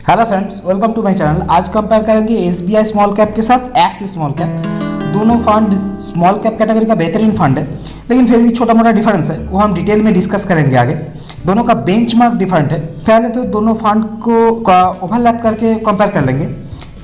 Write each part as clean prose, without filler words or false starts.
Hello friends, welcome to my channel. आज compare करेंगे SBI small cap के साथ एक्सिस स्मॉल कैप। दोनों फंड स्मॉल कैप कैटेगरी का बेहतरीन फंड है, लेकिन फिर भी छोटा मोटा डिफरेंस है, वो हम डिटेल में डिस्कस करेंगे आगे। दोनों का बेंचमार्क डिफरेंट है। पहले तो दोनों फंड को का ओवरलैप करके कंपेयर कर लेंगे,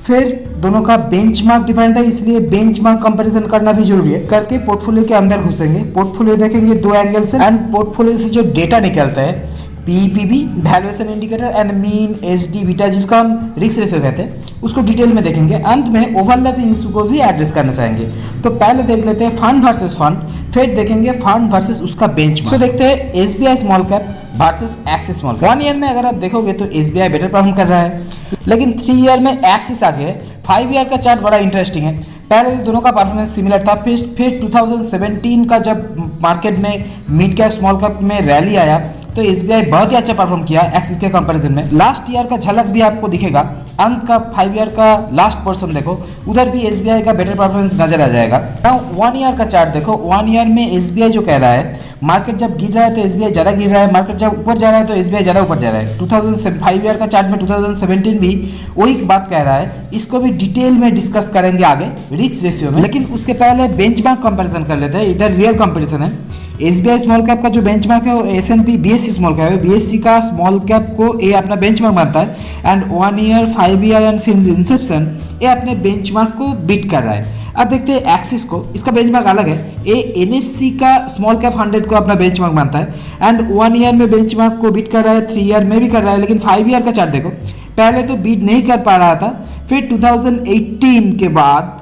फिर दोनों का बेंचमार्क डिफरेंट है, इसलिए बेंचमार्क कंपैरिजन करना भी जरूरी है। करके पोर्टफोलियो के अंदर घुसेंगे, पोर्टफोलियो देखेंगे दो एंगल से, एंड पोर्टफोलियो से जो डेटा निकलता है PEPB valuation indicator and mean SD beta, जिसको हम रिस्क रेशियो कहते हैं, उसको डिटेल में देखेंगे। अंत में ओवरलैपिंग इशू को भी एड्रेस करना चाहेंगे। तो पहले देख लेते हैं फंड वर्सेस फंड, फिर देखेंगे फंड वर्सेस उसका बेंचमार्क। तो देखते हैं SBI small cap versus axis small cap. 1 year में अगर आप देखोगे तो एसबीआई बेटर परफॉर्म कर रहा है, लेकिन 3 ईयर में एक्सिस आगे है। 5 ईयर का चार्ट बड़ा इंटरेस्टिंग है। पहले तो दोनों का परफॉर्मेंस सिमिलर था, फिर 2017 का जब मार्केट में मिड कैप स्मॉल कैप में रैली आया तो एसबीआई बहुत ही अच्छा परफॉर्म किया एक्सिस के कंपैरिजन में। लास्ट ईयर का झलक भी आपको दिखेगा। अंत का 5 ईयर का लास्ट पोर्शन देखो, उधर भी एसबीआई का बेटर परफॉर्मेंस नजर आ जाएगा। नाउ 1 ईयर का चार्ट देखो। 1 ईयर में एसबीआई जो कह रहा है, मार्केट जब गिर रहा है तो एसबीआई ज़्यादा गिर रहा है, मार्केट जब ऊपर जा रहा है तो एसबीआई ज़्यादा ऊपर जा रहा है। 2005 ईयर का चार्ट में 2017 भी वही बात कह रहा है। इसको भी डिटेल में डिस्कस करेंगे आगे रिस्क रेशियो में, लेकिन उसके पहले बेंचमार्क कंपैरिजन कर लेते हैं। इधर रियल कंपटीशन है। एसबीआई स्मॉल कैप का जो बेंचमार्क है वो एसएनपी बीएससी स्मॉल कैप है। बीएससी का स्मॉल कैप को ये अपना बेंचमार्क मानता है, and 1 year 5 year and since Inception ये अपने बेंचमार्क को बीट कर रहा है। अब देखते हैं एक्सिस को, इसका बेंचमार्क अलग है। ये एनएससी का स्मॉल कैप 100 को अपना बेंचमार्क मानता है, एंड 1 ईयर में बेंचमार्क को बीट कर रहा है, 3 ईयर में भी कर रहा है, लेकिन 5 ईयर का चार्ट देखो। पहले तो बीट नहीं कर पा रहा था, फिर 2018 के बाद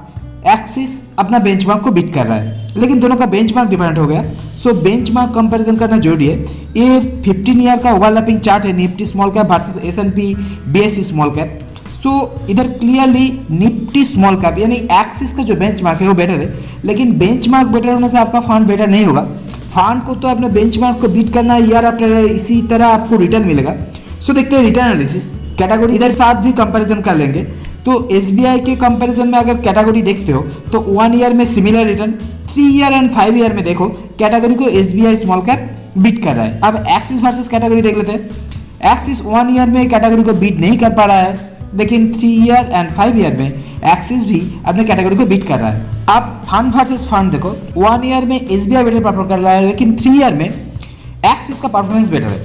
एक्सिस अपना बेंचमार्क को बीट कर रहा है, लेकिन दोनों का बेंचमार्क डिफरेंट हो गया। सो बेंचमार्क कंपैरिजन करना जरूरी है। ये 15 ईयर का ओवरलैपिंग चार्ट है, Nifty small cap versus S&P BSE small cap. So इधर क्लियरली निफ्टी स्मॉल कैप यानी एक्सिस का जो बेंचमार्क है वो बेटर है, लेकिन बेंचमार्क बेटर होने से आपका फंड बेटर नहीं होगा। फंड को तो अपने बेंचमार्क को बीट करना है ईयर आफ्टर ईयर, इसी तरह आपको रिटर्न मिलेगा। सो देखते हैं रिटर्न एनालिसिस कैटेगरी, इधर साथ भी कंपैरिजन कर लेंगे। तो एसबीआई के कंपैरिजन में अगर कैटेगरी देखते हो तो 1 ईयर में similar return, 3 year and 5 year में देखो कैटेगरी को एसबीआई स्मॉल कैप बीट कर रहा है। अब एक्सिस वर्सेस कैटेगरी देख लेते हैं। एक्सिस 1 ईयर में कैटेगरी को बीट नहीं कर पा रहा है, लेकिन 3 ईयर एंड 5 ईयर में एक्सिस भी अपने कैटेगरी को बीट कर रहा है। अब फंड वर्सेस फंड देखो। 1 ईयर में एसबीआई बेटर परफॉर्म कर रहा है, लेकिन 3 ईयर में एक्सिस का परफॉर्मेंस बेटर है।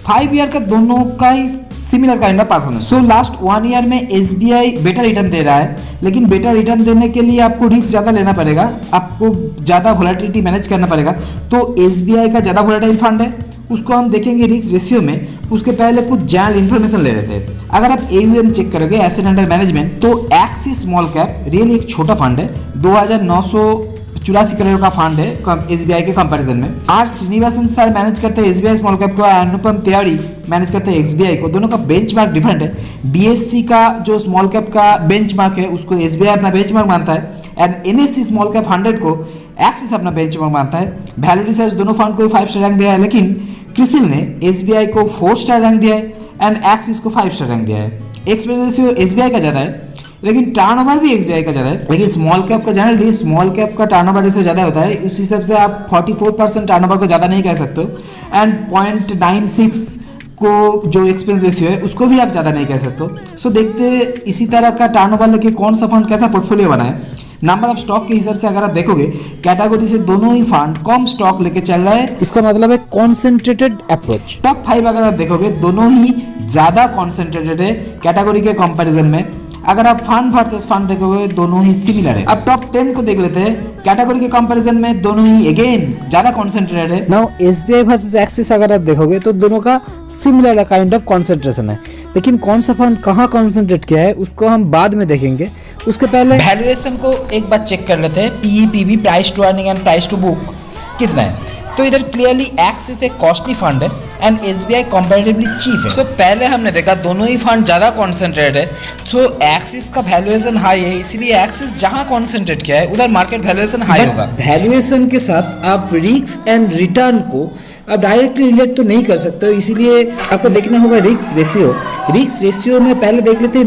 5 ईयर का दोनों का ही similar kind of performance. So last 1 year में एसबीआई बेटर रिटर्न दे रहा है, लेकिन बेटर रिटर्न देने के लिए आपको रिस्क ज़्यादा लेना पड़ेगा, आपको ज़्यादा वोलेटिलिटी मैनेज करना पड़ेगा। तो एसबीआई का ज़्यादा वोलेटाइल फंड है, उसको हम देखेंगे रिस्क रेशियो में। उसके पहले कुछ जनरल इन्फॉर्मेशन ले रहे थे। अगर आप एयूएम चेक करोगे, एसेट अंडर मैनेजमेंट, तो एक्सिस स्मॉल कैप रियली एक छोटा फंड है। 2984 करोड़ का फंड है एसबीआई के कंपैरिजन में। आर श्रीनिवासन सर मैनेज करते हैं एसबीआई स्मॉल कैप को, अनुपम तिवारी मैनेज करते हैं एक्सबीआई को। दोनों का बेंचमार्क डिफरेंट है। बीएससी का जो स्मॉल कैप का बेंचमार्क है उसको एसबीआई अपना बेंचमार्क मानता है, एंड एनएससी स्मॉल कैप 100 को एक्सिस अपना बेंचमार्क मानता है। वैल्यू रिसर्च दोनों फंड को 5 स्टार रैंक दिया है, लेकिन क्रिसिल ने एसबीआई को 4 स्टार रैंक दिया है एंड एक्सिस को 5 स्टार रैंक दिया है। एक्सपेंस रेशियो एसबीआई का ज़्यादा है, लेकिन टर्नओवर भी एसबीआई का ज़्यादा है। लेकिन स्मॉल कैप का जनरली स्मॉल कैप का टर्नओवर रेशियो ज़्यादा होता है, उस हिसाब से आप 44% टर्नओवर को ज़्यादा नहीं कह सकते हो, एंड 0.96 को जो एक्सपेंस रेशियो है उसको भी आप ज़्यादा नहीं कह सकते हो। सो देखते इसी तरह का टर्नओवर लेके कौन सा फंड कैसा पोर्टफोलियो बनाए। नंबर ऑफ स्टॉक के हिसाब से अगर आप देखोगे कैटेगरी से दोनों ही फंड कम स्टॉक लेके चल रहा है, इसका मतलब है कॉन्सेंट्रेटेड अप्रोच। टॉप 5 अगर आप देखोगे दोनों ही ज़्यादा कॉन्सेंट्रेटेड है कैटेगरी के कंपैरिजन में। अगर आप फंड वर्सेस फंड देखोगे दोनों ही सिमिलर है। अब टॉप 10 को देख लेते हैं। कैटेगरी के कंपैरिजन में दोनों ही अगेन ज्यादा कॉन्सेंट्रेटेड है। नाउ एसबीआई वर्सेस एक्सिस अगर आप देखोगे तो दोनों का सिमिलर काइंड ऑफ कॉन्सेंट्रेशन है, लेकिन कौन सा फंड कहाँ कॉन्सेंट्रेट किया है उसको हम बाद में देखेंगे। उसके पहले वैल्यूएशन को एक बार चेक कर लेते हैं। PEPB price to earning and price to book कितना है। तो इधर क्लियरली एक्सिस एक कॉस्टली फंड है एंड एसबीआई कंपैरेटिवली चीप है। सो पहले हमने देखा दोनों ही फंड ज़्यादा कॉन्सेंट्रेट है। सो एक्सिस का वैल्यूएशन हाई है, इसलिए एक्सिस जहाँ कॉन्सेंट्रेट किया है उधर मार्केट वैल्यूएशन हाई होगा। वैल्यूएशन के साथ आप रिस्क एंड रिटर्न को आप डायरेक्टली रिलेट तो नहीं कर सकते हो, इसीलिए आपको देखना होगा रिस्क रेशियो। रिस्क रेशियो में पहले देख लेते हैं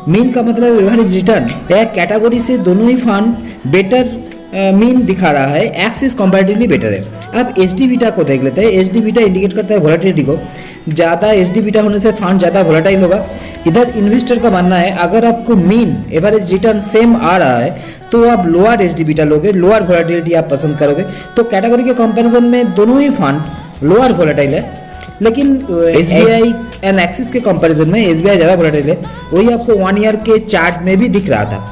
मीन का मतलब एवरेज रिटर्न। कैटेगरी से दोनों ही फंड बेटर मीन दिखा रहा है, एक्सिस कंपैरेटिवली बेटर है। अब एच डी बीटा को देख लेते हैं। एच डी बीटा इंडिकेट करता है वोलेटिलिटी को। ज़्यादा एच डी बीटा होने से फंड ज़्यादा वोलेटाइल होगा। इधर इन्वेस्टर का मानना है अगर आपको मीन एवरेज रिटर्न सेम आ रहा है तो आप लोअर एच डी बीटा लोगे, लोअर वोलेटिलिटी आप पसंद करोगे। तो कैटेगरी के कंपैरिजन में दोनों ही फंड लोअर वोलेटाइल है, लेकिन S B I and Axis के कंपैरिजन में एस बी आई ज़्यादा वोलेटाइल है। वही आपको 1 ईयर के चार्ट में भी दिख रहा था।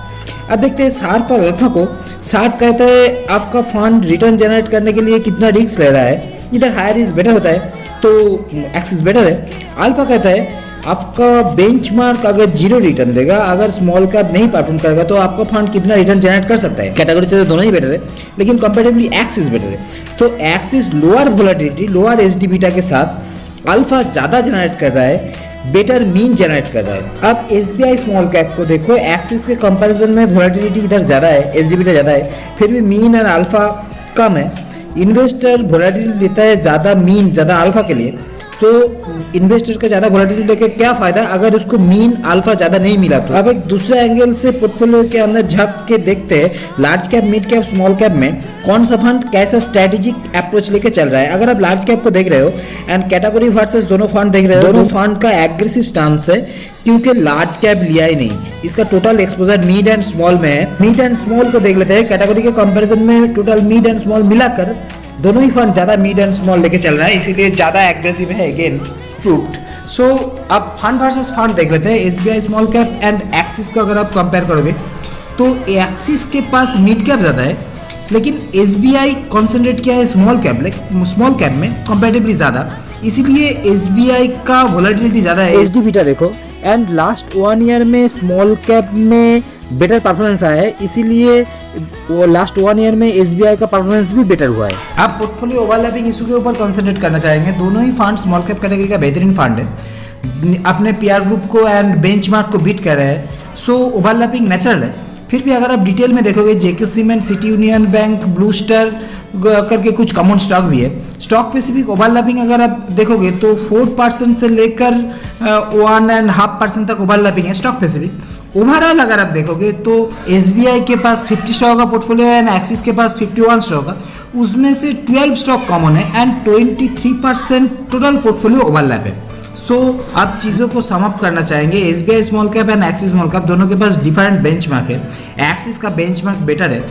अब देखते हैं शार्प और अल्फा को। शार्प कहता है आपका फंड रिटर्न जनरेट करने के लिए कितना रिस्क ले रहा है, इधर हायर रिस्क बेटर होता है तो एक्सिस बेटर है। अल्फा कहता है आपका बेंचमार्क अगर जीरो रिटर्न देगा, अगर स्मॉल कैप नहीं परफॉर्म करेगा तो आपका फंड कितना रिटर्न जनरेट कर सकता है। कैटेगरी से तो दोनों ही बेटर है, लेकिन कंपैरेटिवली एक्सिस बेटर है। तो axis lower volatility, lower H D beta के साथ अल्फा ज़्यादा जनरेट कर रहा है, बेटर मीन जनरेट कर रहा है। अब एसबीआई स्मॉल कैप को देखो, एक्सिस के कंपैरिजन में वोलेटिलिटी इधर ज़्यादा है, एच डी बीटा ज़्यादा है, फिर भी मीन और अल्फा कम है। इन्वेस्टर वोलेटिलिटी लेता है ज़्यादा मीन ज़्यादा अल्फा के लिए। सो इन्वेस्टर का ज़्यादा वोलेटिलिटी लेके क्या फ़ायदा अगर उसको मीन अल्फा ज़्यादा नहीं मिला तो। अब एक दूसरे एंगल से पोर्टफोलियो के अंदर झांक के देखते हैं large cap, mid cap, small cap में कौन सा फंड कैसा स्ट्रेटेजिक अप्रोच लेके चल रहा है। अगर आप लार्ज कैप को देख रहे हो एंड कैटेगरी वर्सेस दोनों फंड देख रहे हो, दोनों फंड का एग्रेसिव स्टांस है क्योंकि लार्ज कैप लिया ही नहीं, इसका total exposure mid and small में है। मिड एंड स्मॉल को देख लेते हैं, कैटेगरी के कंपैरिजन में टोटल मिड एंड स्मॉल मिलाकर दोनों ही फंड ज़्यादा मिड एंड स्मॉल लेके चल रहा है, इसीलिए ज़्यादा एग्रेसिव है, अगेन प्रूव्ड। सो अब फंड वर्सेस फंड देख लेते हैं। SBI small cap and axis को अगर आप कंपेयर करोगे तो एक्सिस के पास मिड कैप ज़्यादा है, लेकिन एसबीआई कॉन्सेंट्रेट किया है स्मॉल कैप में कंपेरेटिवली ज़्यादा, इसीलिए एसबीआई का वोलेटिलिटी ज़्यादा है। एच डी बीटा देखो एंड लास्ट 1 ईयर में स्मॉल कैप में बेटर परफॉर्मेंस आया है, इसीलिए वो लास्ट 1 ईयर में एसबीआई का परफॉर्मेंस भी बेटर हुआ है। आप पोर्टफोलियो ओवरलैपिंग इशू के ऊपर कंसंट्रेट करना चाहेंगे। दोनों ही फंड स्मॉल कैप कैटेगरी का बेहतरीन फंड है, अपने पीआर ग्रुप को एंड बेंचमार्क को बीट कर रहे हैं। सो ओवरलैपिंग नेचुरल है। फिर भी अगर आप डिटेल में देखोगे JK Cement, City Union Bank, Blue Star करके कुछ कॉमन स्टॉक भी है। स्टॉक स्पेसिफिक ओवरलैपिंग अगर आप देखोगे तो 4% से लेकर 1.5% तक ओवरलैपिंग है स्टॉक स्पेसिफिक। ओवरऑल अगर आप देखोगे तो एसबीआई के पास 50 स्टॉक का पोर्टफोलियो है एंड एक्सिस के पास 51 स्टॉक का, उसमें से 12 स्टॉक कॉमन है एंड 23% टोटल पोर्टफोलियो ओवरलैप है। सो आप चीज़ों को सम अप करना चाहेंगे, SBI small cap and axis small cap दोनों के पास डिफरेंट बेंचमार्क है। एक्सिस का बेंचमार्क बेटर है,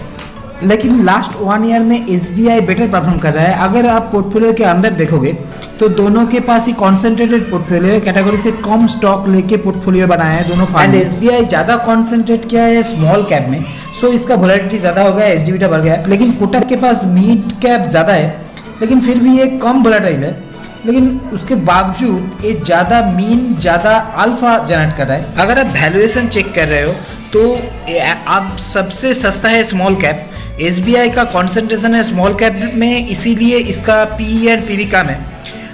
लेकिन लास्ट 1 ईयर में एसबीआई बेटर परफॉर्म कर रहा है। अगर आप पोर्टफोलियो के अंदर देखोगे तो दोनों के पास ही कॉन्सेंट्रेटेड पोर्टफोलियो है, कैटेगरी से कम स्टॉक लेके पोर्टफोलियो बनाया है दोनों फंड। एंड एसबीआई ज़्यादा कॉन्सेंट्रेट किया है स्मॉल कैप में, सो इसका वोलेटिलिटी ज़्यादा हो गया, एचडी बीटा बढ़ गया। लेकिन कोटक के पास मिड कैप ज़्यादा है, लेकिन फिर भी ये कम वोलेटाइल है, लेकिन उसके बावजूद ये ज़्यादा मीन ज़्यादा अल्फा जनरेट कर रहा है। अगर आप वैल्यूएशन चेक कर रहे हो तो आप सबसे सस्ता है स्मॉल कैप। एसबीआई का कॉन्सेंट्रेशन है स्मॉल कैप में, इसीलिए इसका पीई एंड पीवी कम है।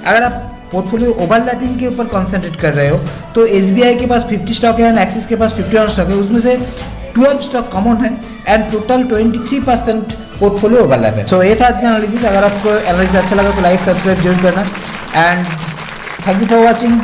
अगर आप पोर्टफोलियो ओवरलैपिंग के ऊपर कॉन्सेंट्रेट कर रहे हो तो एसबीआई के पास 50 स्टॉक है एंड एक्सिस के पास 51 स्टॉक है, उसमें से 12 स्टॉक कॉमन है एंड टोटल 23% पोर्टफोलियो ओवरलैप है। सो ये था आज का एनालिसिस। अगर आपको एनालिसिस अच्छा लगा तो लाइक सब्सक्राइब जरूर करना and thank you for watching.